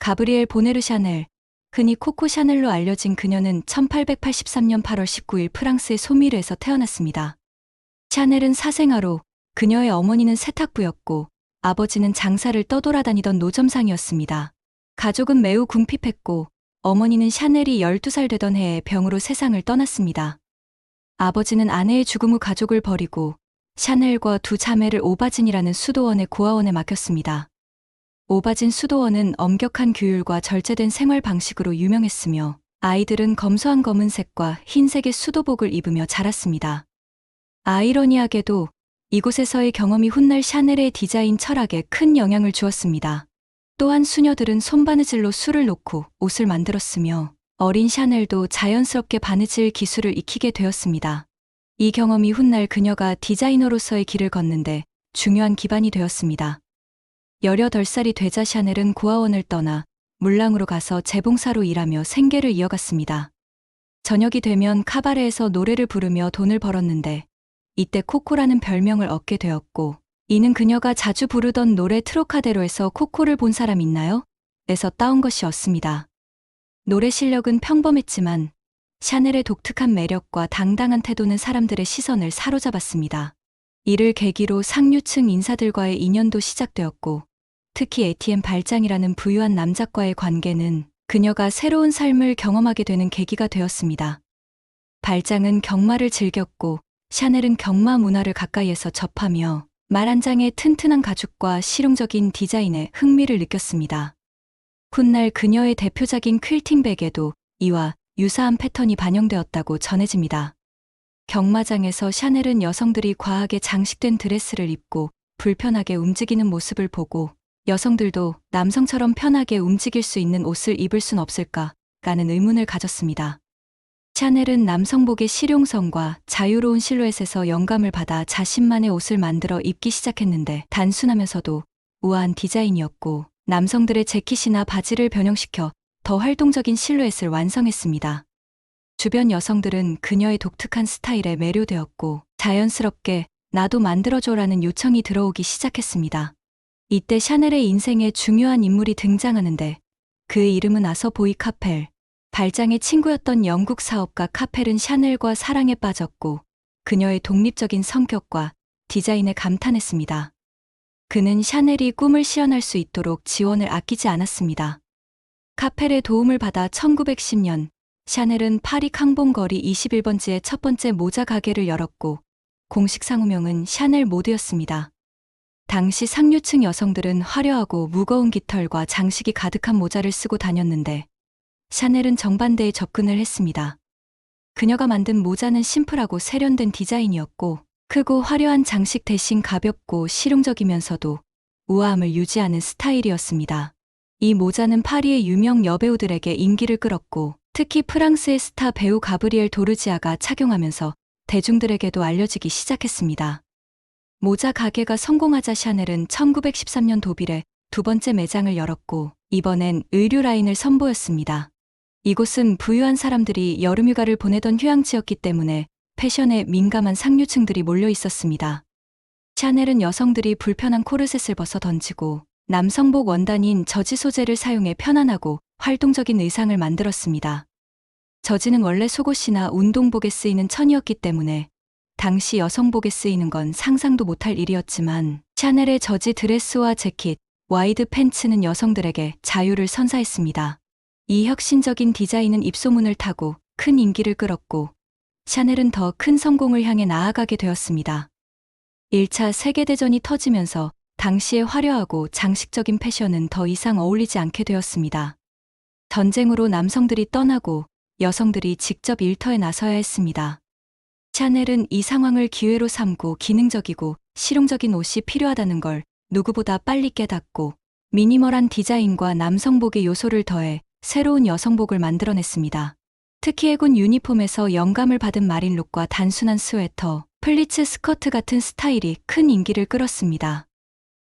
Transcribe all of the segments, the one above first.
가브리엘 보네르 샤넬, 흔히 코코 샤넬로 알려진 그녀는 1883년 8월 19일 프랑스의 소미르에서 태어났습니다. 샤넬은 사생아로 그녀의 어머니는 세탁부였고 아버지는 장사를 떠돌아다니던 노점상이었습니다. 가족은 매우 궁핍했고 어머니는 샤넬이 12살 되던 해에 병으로 세상을 떠났습니다. 아버지는 아내의 죽음 후 가족을 버리고 샤넬과 두 자매를 오바진이라는 수도원의 고아원에 맡겼습니다. 오바진 수도원은 엄격한 규율과 절제된 생활 방식으로 유명했으며 아이들은 검소한 검은색과 흰색의 수도복을 입으며 자랐습니다. 아이러니하게도 이곳에서의 경험이 훗날 샤넬의 디자인 철학에 큰 영향을 주었습니다. 또한 수녀들은 손바느질로 술을 놓고 옷을 만들었으며 어린 샤넬도 자연스럽게 바느질 기술을 익히게 되었습니다. 이 경험이 훗날 그녀가 디자이너로서의 길을 걷는데 중요한 기반이 되었습니다. 18살이 되자 샤넬은 고아원을 떠나 물랑으로 가서 재봉사로 일하며 생계를 이어갔습니다. 저녁이 되면 카바레에서 노래를 부르며 돈을 벌었는데 이때 코코라는 별명을 얻게 되었고 이는 그녀가 자주 부르던 노래 트로카데로에서 코코를 본 사람 있나요? 에서 따온 것이었습니다. 노래 실력은 평범했지만 샤넬의 독특한 매력과 당당한 태도는 사람들의 시선을 사로잡았습니다. 이를 계기로 상류층 인사들과의 인연도 시작되었고 특히 에티엔 발장이라는 부유한 남작과의 관계는 그녀가 새로운 삶을 경험하게 되는 계기가 되었습니다. 발장은 경마를 즐겼고 샤넬은 경마 문화를 가까이에서 접하며 말 한 장의 튼튼한 가죽과 실용적인 디자인에 흥미를 느꼈습니다. 훗날 그녀의 대표작인 퀼팅백에도 이와 유사한 패턴이 반영되었다고 전해집니다. 경마장에서 샤넬은 여성들이 과하게 장식된 드레스를 입고 불편하게 움직이는 모습을 보고 여성들도 남성처럼 편하게 움직일 수 있는 옷을 입을 순 없을까라는 의문을 가졌습니다. 샤넬은 남성복의 실용성과 자유로운 실루엣에서 영감을 받아 자신만의 옷을 만들어 입기 시작했는데 단순하면서도 우아한 디자인이었고 남성들의 재킷이나 바지를 변형시켜 더 활동적인 실루엣을 완성했습니다. 주변 여성들은 그녀의 독특한 스타일에 매료되었고 자연스럽게 나도 만들어줘라는 요청이 들어오기 시작했습니다. 이때 샤넬의 인생에 중요한 인물이 등장하는데 그의 이름은 아서보이 카펠. 발장의 친구였던 영국 사업가 카펠은 샤넬과 사랑에 빠졌고 그녀의 독립적인 성격과 디자인에 감탄했습니다. 그는 샤넬이 꿈을 실현할 수 있도록 지원을 아끼지 않았습니다. 카펠의 도움을 받아 1910년 샤넬은 파리 캉봉거리 21번지의 첫 번째 모자 가게를 열었고 공식 상호명은 샤넬 모드였습니다. 당시 상류층 여성들은 화려하고 무거운 깃털과 장식이 가득한 모자를 쓰고 다녔는데 샤넬은 정반대에 접근을 했습니다. 그녀가 만든 모자는 심플하고 세련된 디자인이었고 크고 화려한 장식 대신 가볍고 실용적이면서도 우아함을 유지하는 스타일이었습니다. 이 모자는 파리의 유명 여배우들에게 인기를 끌었고 특히 프랑스의 스타 배우 가브리엘 도르지아가 착용하면서 대중들에게도 알려지기 시작했습니다. 모자 가게가 성공하자 샤넬은 1913년 도빌에 두 번째 매장을 열었고 이번엔 의류 라인을 선보였습니다. 이곳은 부유한 사람들이 여름휴가를 보내던 휴양지였기 때문에 패션에 민감한 상류층들이 몰려 있었습니다. 샤넬은 여성들이 불편한 코르셋을 벗어 던지고 남성복 원단인 저지 소재를 사용해 편안하고 활동적인 의상을 만들었습니다. 저지는 원래 속옷이나 운동복에 쓰이는 천이었기 때문에 당시 여성복에 쓰이는 건 상상도 못할 일이었지만 샤넬의 저지 드레스와 재킷, 와이드 팬츠는 여성들에게 자유를 선사했습니다. 이 혁신적인 디자인은 입소문을 타고 큰 인기를 끌었고 샤넬은 더 큰 성공을 향해 나아가게 되었습니다. 1차 세계대전이 터지면서 당시의 화려하고 장식적인 패션은 더 이상 어울리지 않게 되었습니다. 전쟁으로 남성들이 떠나고 여성들이 직접 일터에 나서야 했습니다. 샤넬은 이 상황을 기회로 삼고 기능적이고 실용적인 옷이 필요하다는 걸 누구보다 빨리 깨닫고 미니멀한 디자인과 남성복의 요소를 더해 새로운 여성복을 만들어냈습니다. 특히 해군 유니폼에서 영감을 받은 마린룩과 단순한 스웨터, 플리츠 스커트 같은 스타일이 큰 인기를 끌었습니다.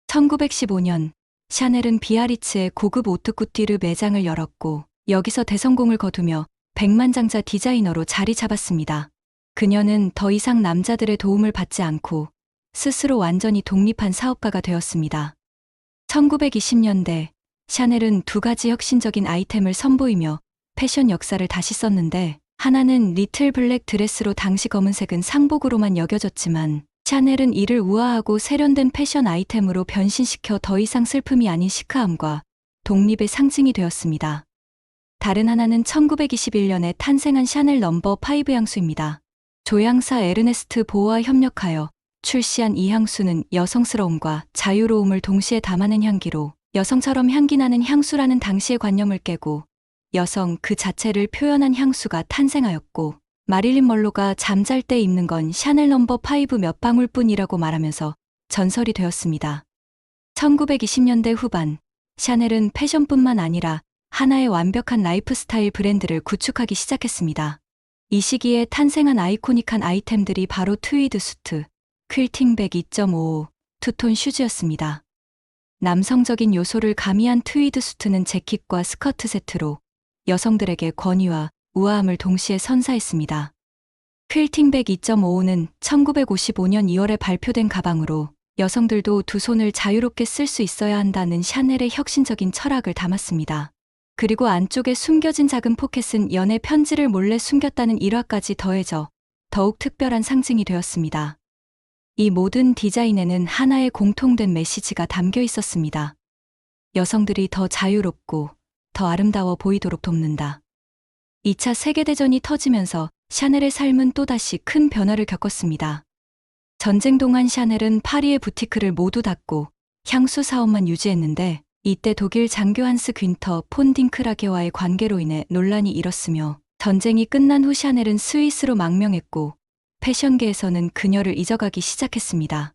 1915년 샤넬은 비아리츠의 고급 오트쿠티르 매장을 열었고 여기서 대성공을 거두며 백만장자 디자이너로 자리 잡았습니다. 그녀는 더 이상 남자들의 도움을 받지 않고 스스로 완전히 독립한 사업가가 되었습니다. 1920년대 샤넬은 두 가지 혁신적인 아이템을 선보이며 패션 역사를 다시 썼는데, 하나는 리틀 블랙 드레스로 당시 검은색은 상복으로만 여겨졌지만, 샤넬은 이를 우아하고 세련된 패션 아이템으로 변신시켜 더 이상 슬픔이 아닌 시크함과 독립의 상징이 되었습니다. 다른 하나는 1921년에 탄생한 샤넬 넘버 5 향수입니다. 조향사 에르네스트 보와 협력하여 출시한 이 향수는 여성스러움과 자유로움을 동시에 담아낸 향기로, 여성처럼 향기나는 향수라는 당시의 관념을 깨고 여성 그 자체를 표현한 향수가 탄생하였고, 마릴린 먼로가 잠잘 때 입는 건 샤넬 넘버 5 몇 방울뿐이라고 말하면서 전설이 되었습니다. 1920년대 후반, 샤넬은 패션뿐만 아니라 하나의 완벽한 라이프스타일 브랜드를 구축하기 시작했습니다. 이 시기에 탄생한 아이코닉한 아이템들이 바로 트위드 수트, 퀼팅백 2.55, 투톤 슈즈였습니다. 남성적인 요소를 가미한 트위드 수트는 재킷과 스커트 세트로 여성들에게 권위와 우아함을 동시에 선사했습니다. 퀼팅백 2.55는 1955년 2월에 발표된 가방으로 여성들도 두 손을 자유롭게 쓸 수 있어야 한다는 샤넬의 혁신적인 철학을 담았습니다. 그리고 안쪽에 숨겨진 작은 포켓은 연애 편지를 몰래 숨겼다는 일화까지 더해져 더욱 특별한 상징이 되었습니다. 이 모든 디자인에는 하나의 공통된 메시지가 담겨 있었습니다. 여성들이 더 자유롭고 더 아름다워 보이도록 돕는다. 2차 세계대전이 터지면서 샤넬의 삶은 또다시 큰 변화를 겪었습니다. 전쟁 동안 샤넬은 파리의 부티크를 모두 닫고 향수 사업만 유지했는데, 이때 독일 장교 한스 귄터 폰 딩크라게와의 관계로 인해 논란이 일었으며, 전쟁이 끝난 후 샤넬은 스위스로 망명했고 패션계에서는 그녀를 잊어가기 시작했습니다.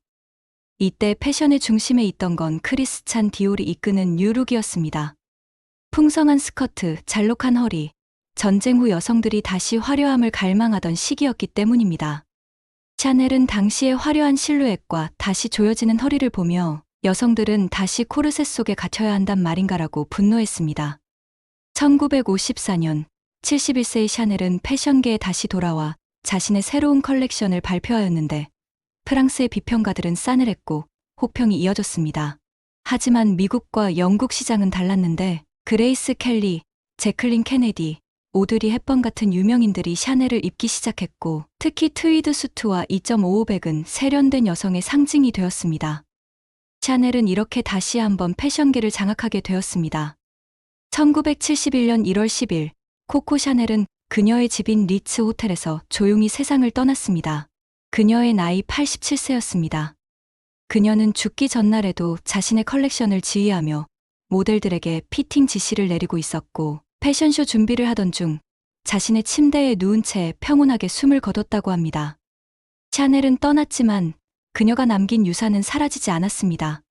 이때 패션의 중심에 있던 건 크리스찬 디올이 이끄는 뉴룩이었습니다. 풍성한 스커트, 잘록한 허리, 전쟁 후 여성들이 다시 화려함을 갈망하던 시기였기 때문입니다. 샤넬은 당시의 화려한 실루엣과 다시 조여지는 허리를 보며 여성들은 다시 코르셋 속에 갇혀야 한단 말인가라고 분노했습니다. 1954년 71세의 샤넬은 패션계에 다시 돌아와 자신의 새로운 컬렉션을 발표하였는데, 프랑스의 비평가들은 싸늘했고 혹평이 이어졌습니다. 하지만 미국과 영국 시장은 달랐는데, 그레이스 켈리, 제클린 케네디, 오드리 헵번 같은 유명인들이 샤넬을 입기 시작했고, 특히 트위드 수트와 2.55백은 세련된 여성의 상징이 되었습니다. 샤넬은 이렇게 다시 한번 패션계를 장악하게 되었습니다. 1971년 1월 10일, 코코 샤넬은 그녀의 집인 리츠 호텔에서 조용히 세상을 떠났습니다. 그녀의 나이 87세였습니다. 그녀는 죽기 전날에도 자신의 컬렉션을 지휘하며 모델들에게 피팅 지시를 내리고 있었고, 패션쇼 준비를 하던 중 자신의 침대에 누운 채 평온하게 숨을 거뒀다고 합니다. 샤넬은 떠났지만 그녀가 남긴 유산은 사라지지 않았습니다.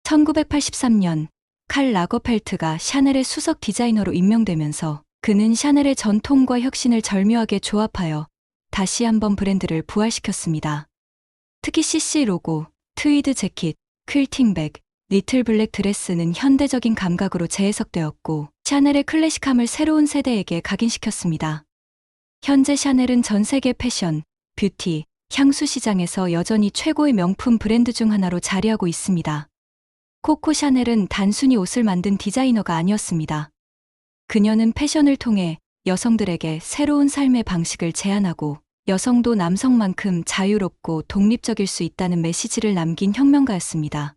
1983년 칼 라거펠트가 샤넬의 수석 디자이너로 임명되면서 그는 샤넬의 전통과 혁신을 절묘하게 조합하여 다시 한번 브랜드를 부활시켰습니다. 특히 CC 로고, 트위드 재킷, 퀼팅백, 리틀 블랙 드레스는 현대적인 감각으로 재해석되었고, 샤넬의 클래식함을 새로운 세대에게 각인시켰습니다. 현재 샤넬은 전 세계 패션, 뷰티, 향수 시장에서 여전히 최고의 명품 브랜드 중 하나로 자리하고 있습니다. 코코 샤넬은 단순히 옷을 만든 디자이너가 아니었습니다. 그녀는 패션을 통해 여성들에게 새로운 삶의 방식을 제안하고, 여성도 남성만큼 자유롭고 독립적일 수 있다는 메시지를 남긴 혁명가였습니다.